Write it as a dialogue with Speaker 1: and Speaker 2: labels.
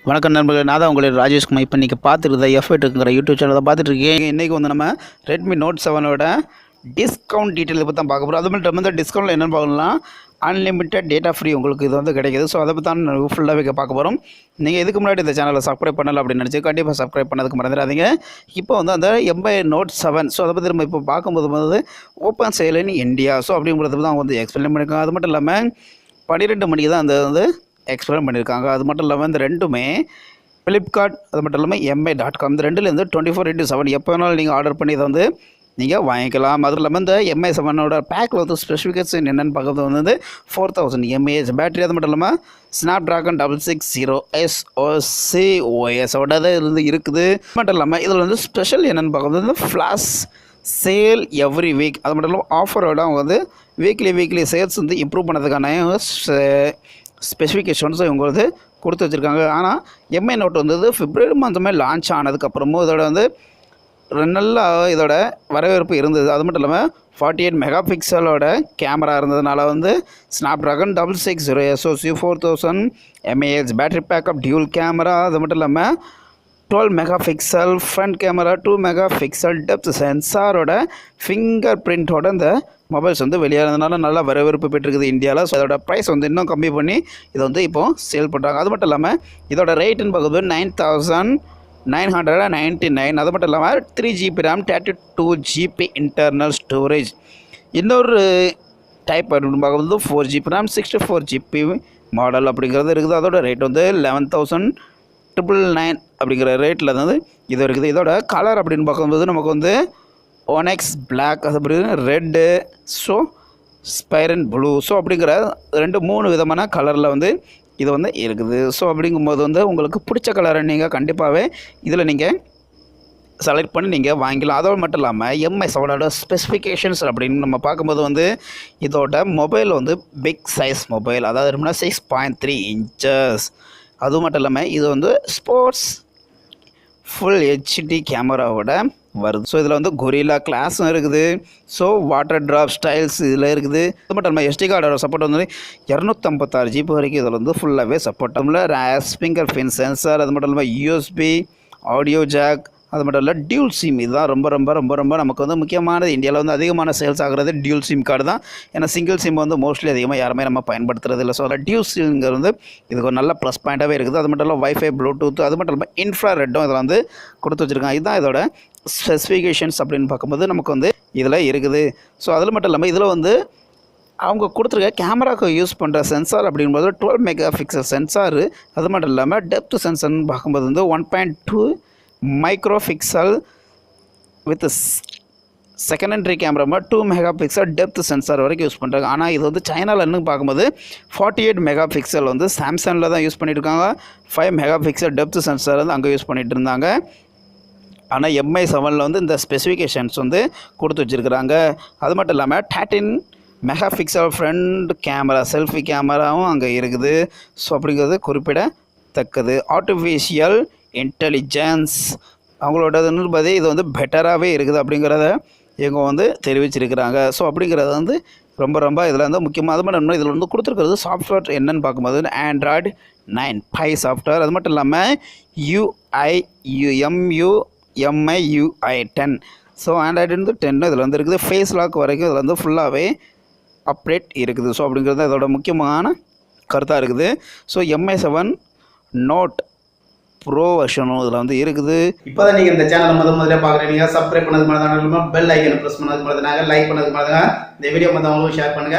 Speaker 1: வணக்கம் நண்பர்களே, நான் தான் உங்களுடைய ராஜேஷ்குமார். இப்போ இன்றைக்கி பார்த்துருந்த FUTechங்கிற யூடியூப் சேனலை பார்த்துட்டு இருக்கேன். இன்றைக்கி வந்து நம்ம ரெட்மி நோட் 7ஓட டிஸ்கவுண்ட் டீட்டெயில் பற்றி தான் பார்க்க போகிறோம். அது மட்டும் இந்த டிஸ்கவுண்ட்டில் என்னென்னு பார்க்கலாம், அன்லிமிட்டட் டேட்டா ஃப்ரீ உங்களுக்கு இது வந்து கிடைக்கிது. ஸோ அதை பற்றி தான் ஃபுல்லாகவே பார்க்க போகிறோம். நீங்கள் இதுக்கு முன்னாடி இந்த சேனலை சப்ஸ்கிரைப் பண்ணலை அப்படின்னு நினச்சி கண்டிப்பாக சப்ஸ்கிரைப் பண்ணதுக்கு மறந்துடாதீங்க. இப்போ வந்து அந்த MI நோட் 7 ஸோ அதை பற்றி நம்ம இப்போ பார்க்கும்போது வந்து open sale in India so அப்படிங்கிறது தான் வந்து எக்ஸ்பிளைன் பண்ணியிருக்காங்க. அது மட்டும் இல்லாமல் 12 மணிக்கு தான் அந்த வந்து எக்ஸ்பிளைன் பண்ணியிருக்காங்க. அது மட்டும் இல்லாமல் இந்த ரெண்டுமே Flipkart அது மட்டும் இல்லாமல் MI.com இந்த ரெண்டுலேருந்து 24/7 எப்போ வேணாலும் நீங்கள் ஆர்டர் பண்ணி இதை வந்து நீங்கள் வாங்கிக்கலாம். அதுவும் இல்லாமல் இந்த MI 7ஓட பேக்கில் வந்து ஸ்பெசிஃபிகேஷன் என்னென்னு பார்க்குறது வந்து 4000 mAh பேட்டரி. அது மட்டும் இல்லாமல் Snapdragon 660 SoC OS இருந்து இருக்குது. அது மட்டும் இல்லாமல் இதில் வந்து ஸ்பெஷல் என்னென்னு பார்க்குறது வந்து ஃப்ளாஷ் சேல் எவ்ரி வீக். அது மட்டும் இல்லாமல் ஆஃபரோட அவங்க வந்து வீக்லி சேல்ஸ் வந்து இம்ப்ரூவ் பண்ணதுக்கான ஸ்பெசிஃபிகேஷன்ஸும் இவங்க வந்து கொடுத்து வச்சுருக்காங்க. ஆனால் MI நோட் வந்து பிப்ரவரி மந்த்துமே லான்ச் ஆனதுக்கப்புறமும் இதோட வந்து நல்லா இதோட வரவேற்பு இருந்தது. அது மட்டும் இல்லாமல் 48 மெகா பிக்சலோட கேமரா இருந்ததுனால வந்து Snapdragon 660 SoC 4000 mAh battery backup dual camera. அது மட்டும் இல்லாமல் 12 mega pixel front camera 2 mega pixel depth சென்சாரோட ஃபிங்கர் பிரிண்ட்டோட இந்த மொபைல்ஸ் வந்து வெளியானதுனால நல்லா வரவேற்பு பெற்றிருக்குது இந்தியாவில். ஸோ அதோட ப்ரைஸ் வந்து இன்னும் கம்மி பண்ணி இதை வந்து இப்போது சேல் பண்ணுறாங்க. அது மட்டும் இல்லாமல் இதோட ரேட்டுன்னு பார்க்கும்போது 9999. அது மட்டும் இல்லாமல் 3GB RAM 32GB internal storage. இன்னொரு டைப் அப்படின்னு பார்க்கும்போது 4GB RAM 64GB மாடல் அப்படிங்கிறது இருக்குது. அதோட ரேட் வந்து 11,999 அப்படிங்கிற ரேட்டில் வந்து இது இருக்குது. இதோட கலர் அப்படின்னு பார்க்கும்போது நமக்கு வந்து ஒனெக்ஸ் பிளாக், அதுபடி ரெட்டு, ஸோ ஸ்பைரன் ப்ளூ ஸோ அப்படிங்கிற 3 விதமான கலரில் வந்து இது வந்து இருக்குது. ஸோ அப்படிங்கும்போது வந்து உங்களுக்கு பிடிச்ச கலரை நீங்கள் கண்டிப்பாகவே இதில் நீங்கள் செலக்ட் பண்ணி நீங்கள் வாங்கிக்கலாம். அதோடு மட்டும் இல்லாமல் MI 7ஓட ஸ்பெசிஃபிகேஷன்ஸ் அப்படின்னு நம்ம பார்க்கும்போது வந்து இதோட மொபைல் வந்து பிக் சைஸ் மொபைல், அதாவது 6.3 inches. அது மட்டும் இல்லாமல் இது வந்து ஸ்போர்ட்ஸ் ஃபுல் HD கேமராவோட வருது. ஸோ இதில் வந்து கொரில்லா கிளாஸும் இருக்குது. ஸோ வாட்டர் ட்ராப் ஸ்டைல்ஸ் இதில் இருக்குது. அது மட்டும் இல்லாமல் SD கார்டோட சப்போர்ட் வந்து 256 GB வரைக்கும் இதில் வந்து ஃபுல்லாகவே சப்போர்ட் ஆகும்ல. ஃபிங்கர் பின் சென்சார், அது மட்டும் இல்லாமல் USB ஆடியோ ஜாக், அது மட்டும் இல்லை டியூல் சிம். இதுதான் ரொம்ப ரொம்ப ரொம்ப ரொம்ப நமக்கு வந்து முக்கியமானது. இந்தியாவில் வந்து அதிகமான சேல்ஸ் ஆகிறது டியூல் சிம் கார்டு தான். ஏன்னா சிங்கிள் சிம் வந்து மோஸ்ட்லி அதிகமாக யாருமே நம்ம பயன்படுத்துறது இல்லை. ஸோ அதில் டியூல் சிம்ங்கிறது வந்து இதுக்கு ஒரு நல்ல ப்ளஸ் பாயிண்ட்டாகவே இருக்குது. அது மட்டும் இல்லாமல் வைஃபை ப்ளூடூத், அது மட்டும் இல்லாமல் இன்ஃப்ராரெட்டும் இதில் வந்து கொடுத்து வச்சுருக்காங்க. இதுதான் இதோட ஸ்பெசிஃபிகேஷன்ஸ் அப்படின்னு பார்க்கும்போது நமக்கு வந்து இதில் இருக்குது. ஸோ அதில் மட்டும் இல்லாமல் இதில் வந்து அவங்க கொடுத்துருக்க கேமராவுக்கு யூஸ் பண்ணுற சென்சார் அப்படிங்கும்போது 12 மெகா பிக்சல் சென்சாரு. அது மட்டும் இல்லாமல் டெப்த் சென்சர்னு பார்க்கும்போது வந்து 1.2 micro pixel with secondary camera 2 mega pixel depth sensor வரைக்கும் யூஸ் பண்ணுறாங்க. ஆனால் இது வந்து சைனாவில் பார்க்கும்போது 48 மெகா பிக்சல் வந்து சாம்சங்கில் தான் யூஸ் பண்ணியிருக்காங்க. 5 மெகா பிக்சல் டெப்த் சென்சார் வந்து அங்கே யூஸ் பண்ணிகிட்டு இருந்தாங்க. ஆனால் MI 7 வந்து இந்த ஸ்பெசிஃபிகேஷன்ஸ் வந்து கொடுத்து வச்சுருக்குறாங்க. அது மட்டும் இல்லாமல் 13 mega pixel front camera selfie கேமராவும் அங்கே இருக்குது. ஸோ அப்படிங்கிறது குறிப்பிடத்தக்கது. ஆர்டிஃபிஷியல் இன்டெலிஜென்ஸ் அவங்களோடதுன்னு பார்த்து இது வந்து பெட்டராகவே இருக்குது அப்படிங்கிறத இவங்க வந்து தெரிவிச்சிருக்கிறாங்க. ஸோ அப்படிங்கிறது வந்து ரொம்ப ரொம்ப இதில் வந்து முக்கியமாக. அது மட்டும் இதில் வந்து கொடுத்துருக்கிறது சாஃப்ட்வேர் என்னென்னு பார்க்கும்போது Android 9 Pie சாஃப்ட்வேர். அது மட்டும் இல்லாமல் MIUI 10. ஸோ ஆண்ட்ராய்டு வந்து 10 இதில் வந்து இருக்குது. ஃபேஸ் லாக் வரைக்கும் இதில் வந்து ஃபுல்லாகவே அப்டேட் இருக்குது. ஸோ அப்படிங்கிறது இதோட முக்கியமான கருத்தாக இருக்குது. ஸோ MI 7 நோட் ப்ரோ வெர்ஷனும் இதில் வந்து இருக்குது. இப்போ தான் நீங்கள் இந்த சேனலை முதல்ல பார்க்குறீங்க. சப்ஸ்கிரைப் பண்ணது மாதிரி பெல் ஐக்கனை ப்ரெஸ் பண்ணது மாதிரி லைக் பண்ணது மாதிரி இந்த வீடியோ வந்து அவங்களும் ஷேர் பண்ணுங்கள்.